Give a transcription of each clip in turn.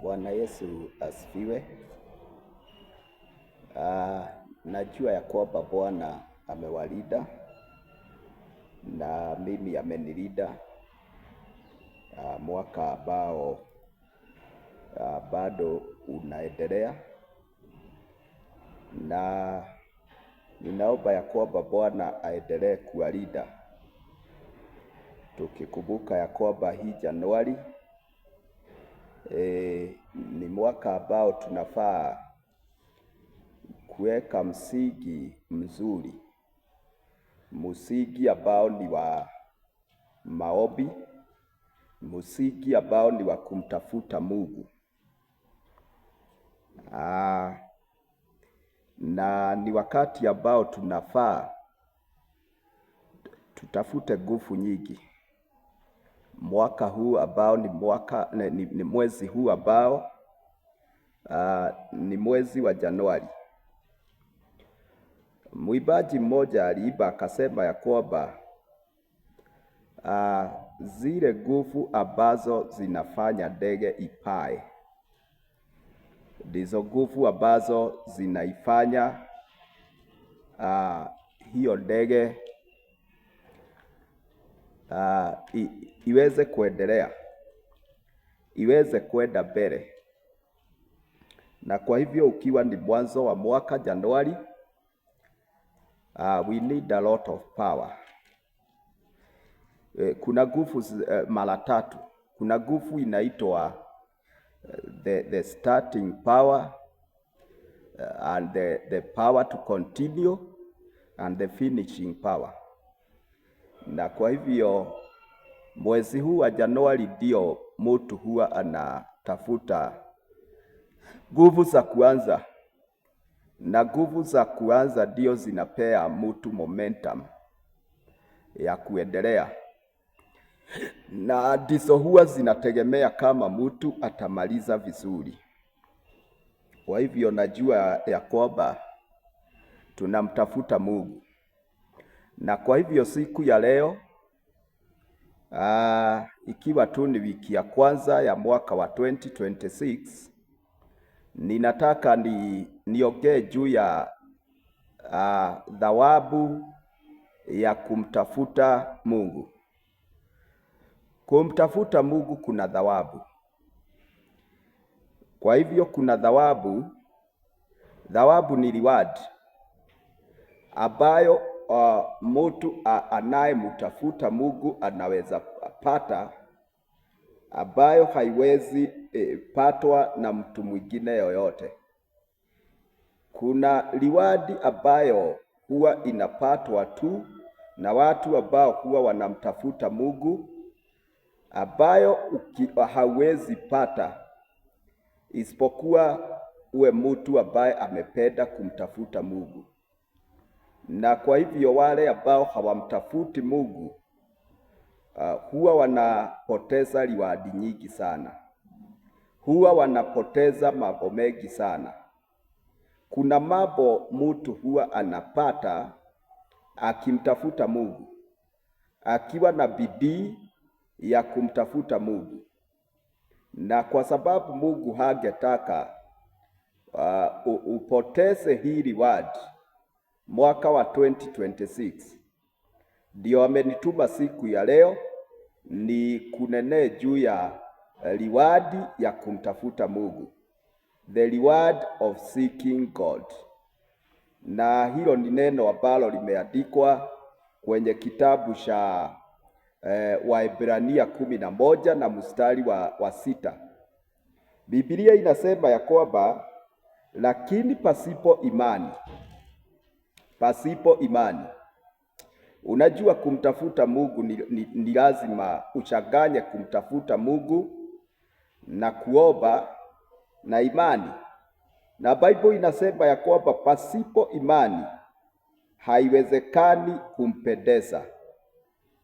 Bwana Yesu asifiwe. Najua ya kwamba Bwana amewalinda na mimi amenilinda mwaka ambao bado unaendelea, na ninaomba ya kwamba Bwana aendelee kuwalinda, tukikumbuka ya kwamba hii Januari ni mwaka ambao tunafaa kuweka msingi mzuri, msingi ambao ni wa maombi, msingi ambao ni wa kumtafuta Mungu. Na ni wakati ambao tunafaa tutafute nguvu nyingi. Mwaka huu ambao ni mwezi huu ambao ni mwezi wa Januari. Mwimbaji mmoja aliimba akasema ya kwamba zile nguvu ambazo zinafanya ndege ipae ndizo nguvu ambazo zinaifanya hiyo ndege iweze kuendelea, iweze kwenda mbele. Na kwa hivyo ukiwa ni mwanzo wa mwaka Januari, we need a lot of power. Kuna nguvu mara tatu. Kuna nguvu inaitwa the starting power, and the power to continue, and the finishing power. Na kwa hivyo mwezi huu wa Januari ndio mtu huwa anatafuta nguvu za kuanza, na nguvu za kuanza ndio zinapea mtu momentum ya kuendelea, na ndizo huwa zinategemea kama mtu atamaliza vizuri. Kwa hivyo najua ya kwamba tunamtafuta Mungu, na kwa hivyo siku ya leo ikiwa tu ni wiki ya kwanza ya mwaka wa 2026, ninataka niongee juu ya thawabu ya kumtafuta Mungu. Kumtafuta Mungu kuna thawabu. Kwa hivyo kuna thawabu. Thawabu ni reward ambayo mtu anayemtafuta Mungu anaweza pata, ambayo haiwezi patwa na mtu mwingine yoyote. Kuna reward ambayo huwa inapatwa tu na watu ambao huwa wanamtafuta Mungu, ambayo hauwezi pata isipokuwa uwe mtu ambaye amependa kumtafuta Mungu. Na kwa hivyo wale ambao hawamtafuti Mungu huwa wanapoteza reward nyingi sana, huwa wanapoteza mambo mengi sana. Kuna mambo mtu huwa anapata akimtafuta Mungu, akiwa na bidii ya kumtafuta Mungu, na kwa sababu Mungu hangetaka upoteze hii reward mwaka wa 2026, ndio amenituma siku ya leo ni kunene juu ya reward ya kumtafuta Mungu, the reward of seeking God. Na hilo ni neno ambalo limeandikwa kwenye kitabu cha Waebrania 11 na mstari wa 6. Biblia inasema ya kwamba lakini pasipo imani. Unajua kumtafuta Mungu ni lazima uchanganye kumtafuta Mungu na kuomba na imani. Na Bible inasema ya kwamba pasipo imani haiwezekani kumpendeza.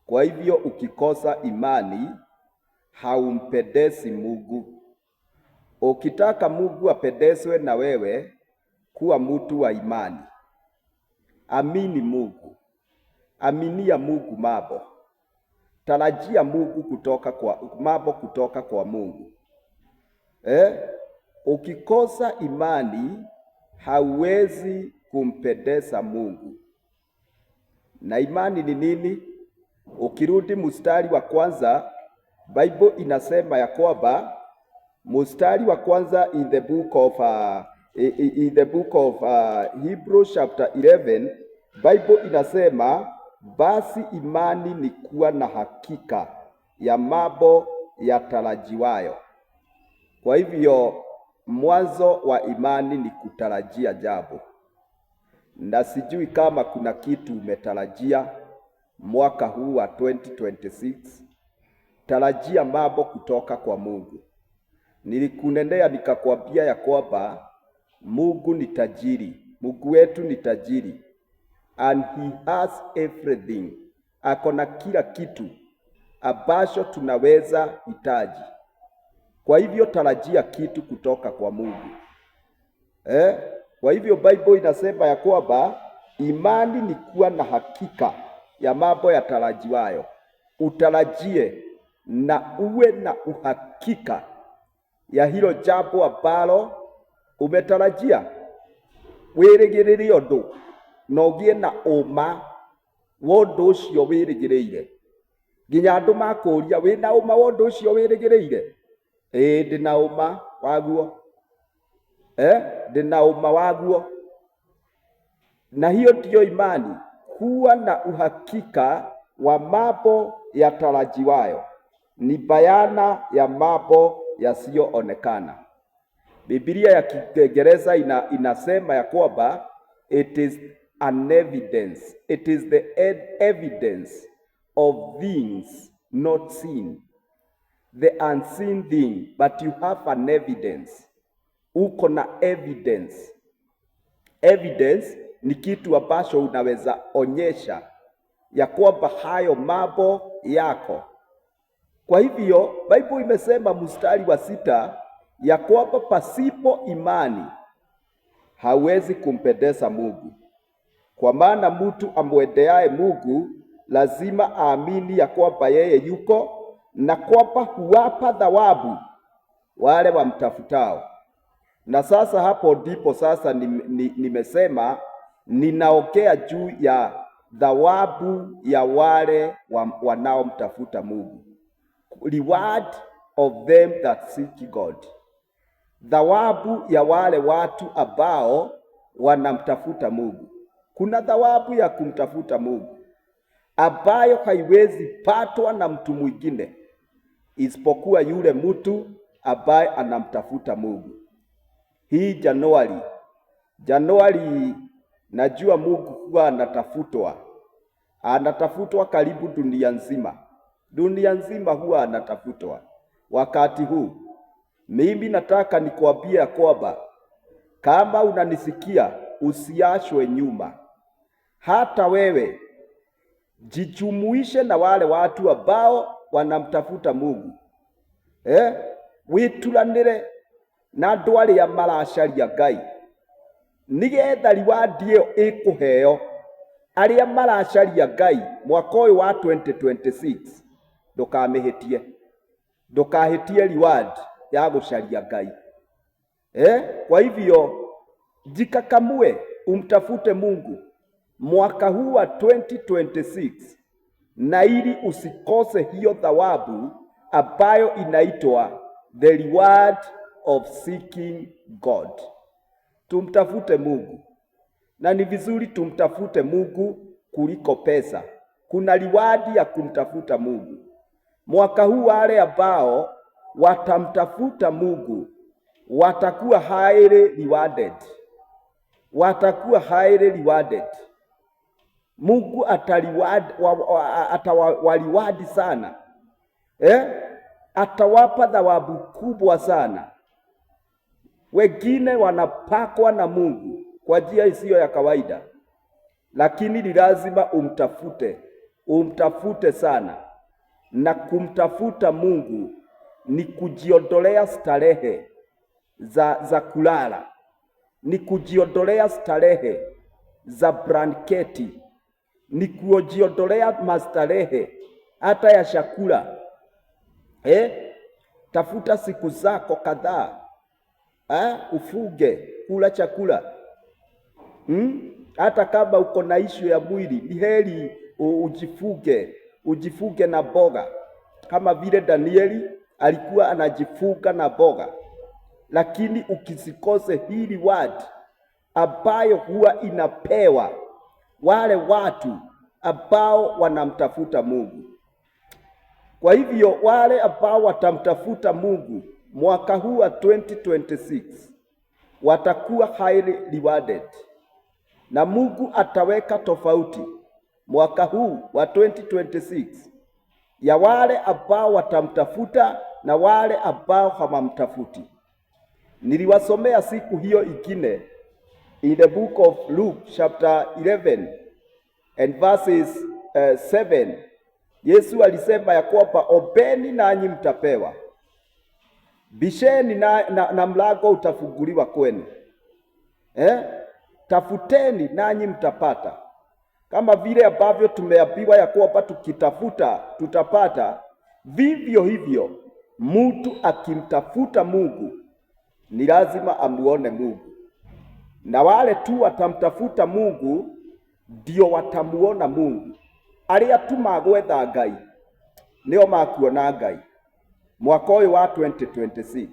Kwa hivyo ukikosa imani haumpendezi Mungu. Ukitaka Mungu apendezwe na wewe, kuwa mtu wa imani. Amini Mungu. Aminia Mungu mambo. Tarajia Mungu mambo kutoka kwa Mungu. Ukikosa imani hauwezi kumpendeza Mungu. Na imani ni nini? Ukirudi mstari wa kwanza, Bible inasema ya kwamba mstari wa kwanza in the book of Hebrews chapter 11, Bible inasema basi imani ni kuwa na hakika ya mambo yatarajiwayo. Kwa hivyo mwanzo wa imani ni kutarajia jambo, na sijui kama kuna kitu umetarajia mwaka huu wa 2026. Tarajia mambo kutoka kwa Mungu. Nilikunenea nikakwambia ya kwamba Mungu ni tajiri, Mungu wetu ni tajiri, and he has everything. Akona kila kitu ambacho tunaweza hitaji. Kwa hivyo tarajia kitu kutoka kwa Mungu. Kwa hivyo Bible inasema ya kwamba imani ni kuwa na hakika ya mambo yatarajiwayo. Utarajie na uwe na uhakika ya hilo jambo ambalo umetarajia. Wĩrĩgĩrĩre ũndũ na ũgĩe na ũma wa ũndũ ũcio wĩrĩgĩrĩire. Nginya andũ makũria wĩna ũma wa ũndũ ũcio wĩrĩgĩrĩire. Ndĩna ũma waguo. Ndĩna ũma waguo. Na hiyo ndiyo imani, kuwa na uhakika wa mambo yatarajiwayo. Ni bayana ya mambo yasiyoonekana. Biblia ya Kiingereza inasema ya kwamba it is an evidence. It is the evidence of things not seen. The unseen thing, but you have an evidence. Uko na evidence. Evidence ni kitu ambacho unaweza onyesha ya kwamba hayo mambo yako. Kwa hivyo Bible imesema mstari wa 6 ya kwamba pasipo imani hawezi kumpendeza Mungu. Kwa maana mtu amwendeaye Mungu lazima aamini ya kwamba yeye yuko na kwamba huwapa thawabu wale wamtafutao. Na sasa hapo ndipo sasa nimesema ninaongea juu ya thawabu ya wale wanaomtafuta Mungu. Reward of them that seek God. Thawabu ya wale watu ambao wanamtafuta Mungu. Kuna thawabu ya kumtafuta Mungu ambayo haiwezi patwa na mtu mwingine isipokuwa yule mtu ambaye anamtafuta Mungu. Hii Januari najua Mungu huwa anatafutwa karibu dunia nzima. Dunia nzima huwa anatafutwa. Wakati huu mimi nataka nikwambie kwamba kama unanisikia usiachwe nyuma. Hata wewe jijumuishe na wale watu ambao wanamtafuta Mungu. Wituranire na andũ arĩa maracaria Ngai nigetha reward ĩyo ĩkũheo. Arĩa maracaria Ngai mwaka ũyũ wa 2026 ndũkahĩtie reward ya gũcaria Ngai. Kwa hivyo jikakamue umtafute Mungu mwaka huu wa 2026, na ili usikose hiyo thawabu ambayo inaitwa the reward of seeking God. Tumtafute Mungu, na ni vizuri tumtafute Mungu kuliko pesa. Kuna reward ya kumtafuta Mungu. Mwaka huu wale ambao watamtafuta Mungu watakuwa highly rewarded. Watakuwa highly rewarded. Mungu atawaliwadi sana. Atawapa thawabu kubwa sana. Wengine wanapakwa na Mungu kwa njia isiyo ya kawaida, lakini ni lazima umtafute sana. Na kumtafuta Mungu ni kujiondolea starehe za kulala, ni kujiondolea starehe za blanketi, ni kujiondolea mastarehe hata ya chakula. tafuta siku zako kadhaa, ufuge, kula chakula. Hata kama uko na ishu ya mwili, ni heri ujifuge na boga, kama vile Danieli alikuwa anajifuga na boga. Lakini ukisikose hili word ambayo huwa inapewa wale watu ambao wanamtafuta Mungu. Kwa hivyo wale ambao watamtafuta Mungu mwaka huu wa 2026 watakuwa highly rewarded, na Mungu ataweka tofauti mwaka huu wa 2026 ya wale ambao watamtafuta na wale ambao hawamtafuti. Niliwasomea siku hiyo ingine in the book of Luke chapter 11 and verses 7. Yesu alisema ya kwamba ombeni nanyi mtapewa, bisheni na mlango utafunguliwa kwenu, tafuteni nanyi mtapata. Kama vile ambavyo tumeambiwa ya kwamba tukitafuta tutapata, vivyo hivyo mtu akimtafuta Mungu ni lazima amuone Mungu, na wale tu watamtafuta Mungu ndio watamuona Mungu. Aria tu magwetha Ngai nio makuona Ngai mwaka ũyũ wa 2026.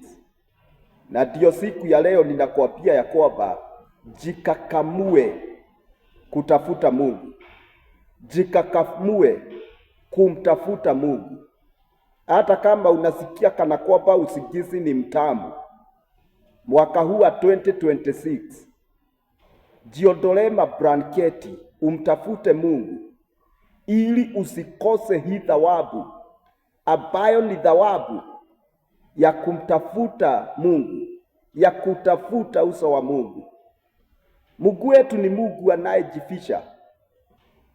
Na ndio siku ya leo ninakwambia ya kwamba jikakamue kutafuta Mungu, jikakamue kumtafuta Mungu. Hata kama unasikia kana kwamba usingizi ni mtamu, mwaka huu wa 2026 jiondolee mablanketi, umtafute Mungu ili usikose hii thawabu ambayo ni thawabu ya kumtafuta Mungu, ya kutafuta uso wa Mungu. Mungu wetu ni Mungu anayejifisha.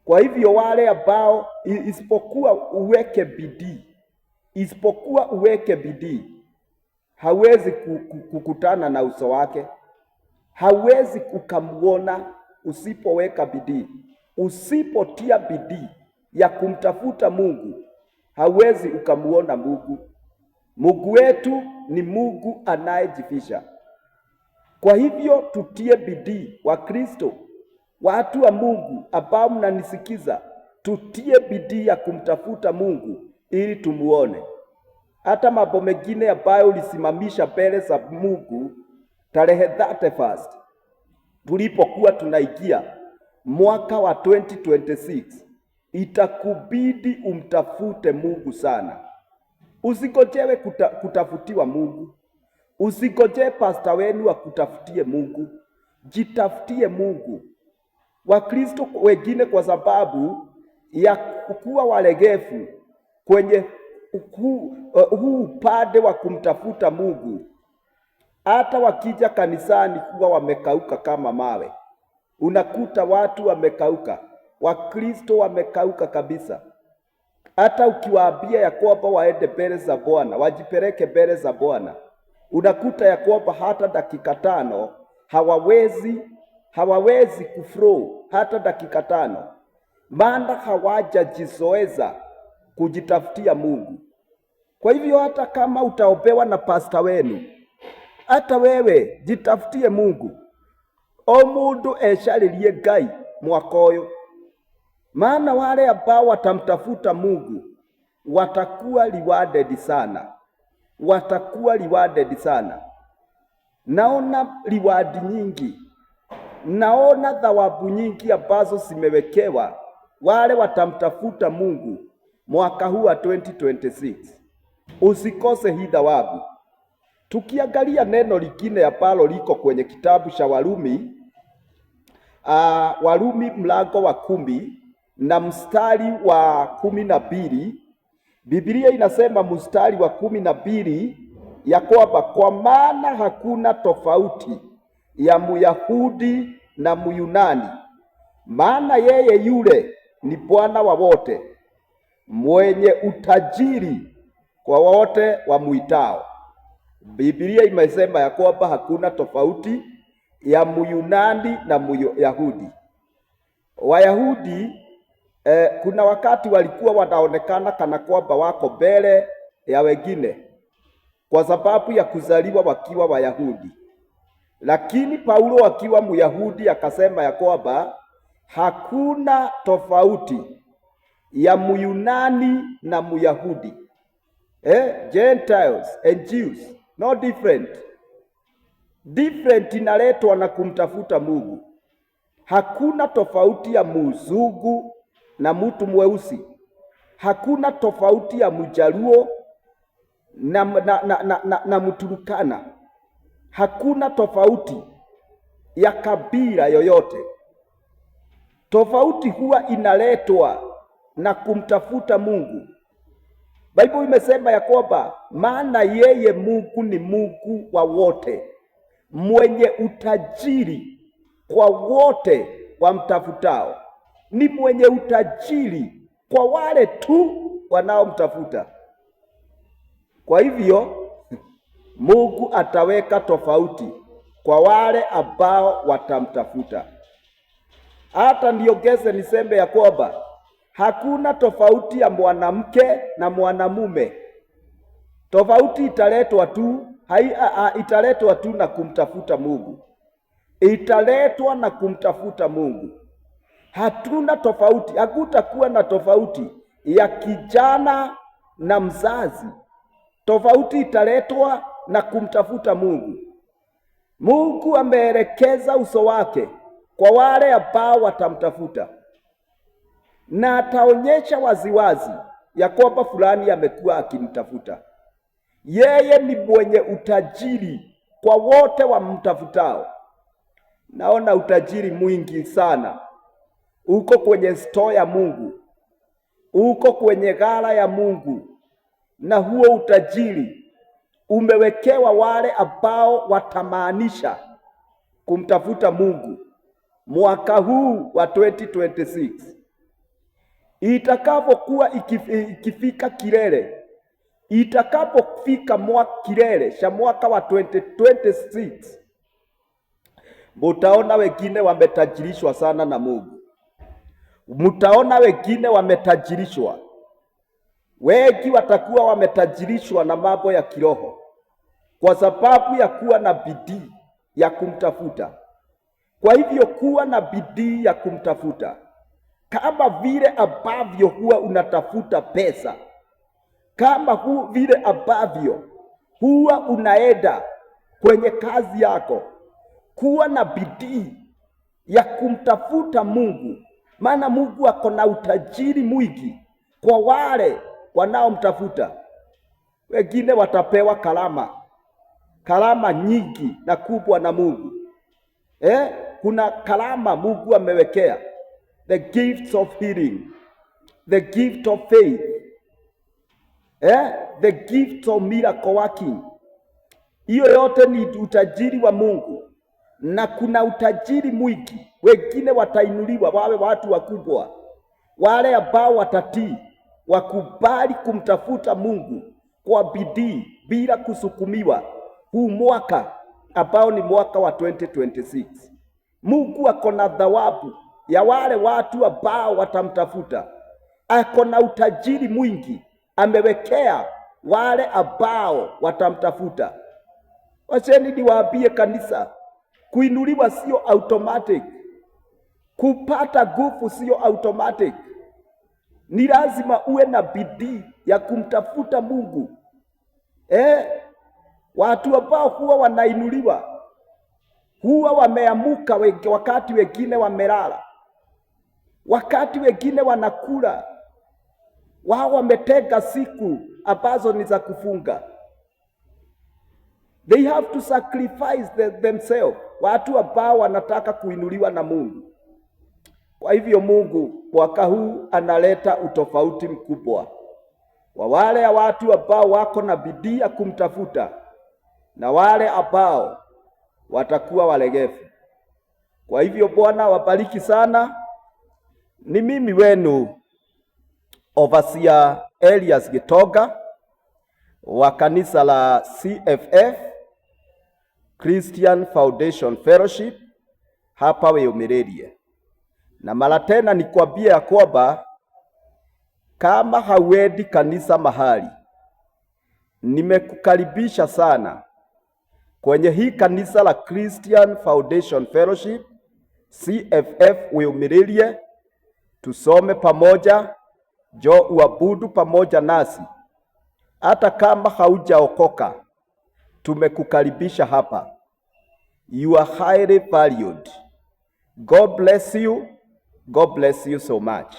Kwa hivyo wale ambao isipokuwa uweke bidii, hawezi kukutana na uso wake, hawezi ukamuona usipoweka bidii. Usipotia bidii ya kumtafuta Mungu, hawezi ukamuona Mungu. Mungu wetu ni Mungu anayejifisha. Kwa hivyo tutie bidii, wa Kristo, watu wa Mungu ambao mnanisikiza, tutie bidii ya kumtafuta Mungu ili tumuone. Hata mambo mengine ambayo ulisimamisha mbele za Mungu tarehe 31 tulipokuwa tunaingia mwaka wa 2026, itakubidi umtafute Mungu sana. Usigojewe kutafutiwa Mungu. Usigoje pastor wenu akutafutie Mungu. Jitafutie Mungu. Wakristo wengine kwa sababu ya kuwa walegevu kwenye huu upande wa kumtafuta Mungu, hata wakija kanisani kuwa wamekauka kama mawe. Unakuta watu wamekauka, Wakristo wamekauka kabisa. Hata ukiwaambia ya kwamba waende mbele za Bwana, wajipeleke mbele za Bwana, unakuta ya kwamba hata dakika 5 hawawezi kuflow hata dakika 5, maana hawajajizoeza kujitafutia Mungu. Kwa hivyo hata kama utaombewa na pastor wenu, hata wewe jitafutie Mungu. O mundu ecaririe Ngai mwaka ũyũ, maana wale ambao watamtafuta Mungu watakuwa rewarded sana, watakuwa rewarded sana. Naona reward nyingi, naona thawabu nyingi ambazo zimewekewa wale watamtafuta Mungu mwaka huu wa 2026. Usikose hii thawabu. Tukiangalia neno lingine ambalo liko kwenye kitabu cha Warumi, Warumi mlango wa 10 na mstari wa 12, Biblia inasema mstari wa 12 ya kwamba kwa maana hakuna tofauti ya Myahudi na Myunani, maana yeye yule ni Bwana wa wote, mwenye utajiri kwa wote wamuitao. Biblia imesema ya kwamba hakuna tofauti ya Myunani na Myahudi. Wayahudi kuna wakati walikuwa wanaonekana kana kwamba wako mbele ya wengine, kwa sababu ya kuzaliwa wakiwa Wayahudi. Lakini Paulo akiwa Myahudi akasema ya kwamba hakuna tofauti ya Myunani na Myahudi. Gentiles and Jews, no different. Different inaletwa na kumtafuta Mungu. Hakuna tofauti ya mzungu na mtu mweusi. Hakuna tofauti ya Mjaluo na Mturukana. Hakuna tofauti ya kabila yoyote. Tofauti huwa inaletwa na kumtafuta Mungu. Biblia imesema ya kwamba maana yeye Mungu ni Mungu wa wote, mwenye utajiri kwa wote wamtafutao. Ni mwenye utajiri kwa wale tu wanaomtafuta. Kwa hivyo Mungu ataweka tofauti kwa wale ambao watamtafuta. Hata niongeze niseme ya kwamba hakuna tofauti ya mwanamke na mwanamume. Tofauti italetwa tu na kumtafuta Mungu. Italetwa na kumtafuta Mungu. Hatuna tofauti, hakutakuwa na tofauti ya kijana na mzazi. Tofauti italetwa na kumtafuta Mungu. Mungu ameelekeza uso wake kwa wale ambao watamtafuta, na ataonyesha waziwazi ya kwamba fulani amekuwa akimtafuta. Yeye ni mwenye utajiri kwa wote wamtafutao. Naona utajiri mwingi sana uko kwenye store ya Mungu, uko kwenye ghala ya Mungu, na huo utajiri umewekewa wale ambao watamaanisha kumtafuta Mungu mwaka huu wa 2026. Itakapokuwa ikifika kilele, itakapofika kilele cha mwaka wa 2026, mutaona wengine wametajirishwa sana na Mungu. Mutaona wengine wametajirishwa. Wengi watakuwa wametajirishwa na mambo ya kiroho kwa sababu ya kuwa na bidii ya kumtafuta. Kwa hivyo kuwa na bidii ya kumtafuta, kama vile ambavyo huwa unatafuta pesa, kama vile ambavyo huwa unaenda kwenye kazi yako, kuwa na bidii ya kumtafuta Mungu, maana Mungu ako na utajiri mwingi kwa wale wanaomtafuta. Wengine watapewa karama nyingi na kubwa na Mungu. Kuna karama Mungu amewekea, the gifts of healing, the gift of faith, the gift of miracle working. Hiyo yote ni utajiri wa Mungu, na kuna utajiri mwingi. Wengine watainuliwa wawe watu wakubwa, wale ambao watatii, wakubali kumtafuta Mungu kwa bidii bila kusukumiwa. Huu mwaka ambao ni mwaka wa 2026, Mungu ako na thawabu ya wale watu ambao watamtafuta. Ako na utajiri mwingi amewekea wale ambao watamtafuta. Wacheni niwaambie kanisa, kuinuliwa sio automatic. Kupata nguvu sio automatic. Ni lazima uwe na bidii ya kumtafuta Mungu. Watu ambao huwa wanainuliwa huwa wameamuka wakati wengine wamelala, wakati wengine wanakula. Wao wametega siku ambazo ni za kufunga. They have to sacrifice themselves. Watu ambao wanataka kuinuliwa na Mungu. Kwa hivyo Mungu mwaka huu analeta utofauti mkubwa wa wale ya watu ambao wako na bidii ya kumtafuta na wale ambao watakuwa walegevu. Kwa hivyo Bwana wabariki sana. Ni mimi wenu Overseer Elias Gitoga wa kanisa la CFF Christian Foundation Fellowship hapa Weyomererie. Na mara tena nikwambia ya kwamba kama hauendi kanisa mahali, Nimekukaribisha sana kwenye hii kanisa la Christian Foundation Fellowship CFF Wĩumĩrĩrie. Tusome pamoja, njoo uabudu pamoja nasi. Hata kama haujaokoka, tumekukaribisha hapa. You are highly valued. God bless you. God bless you so much.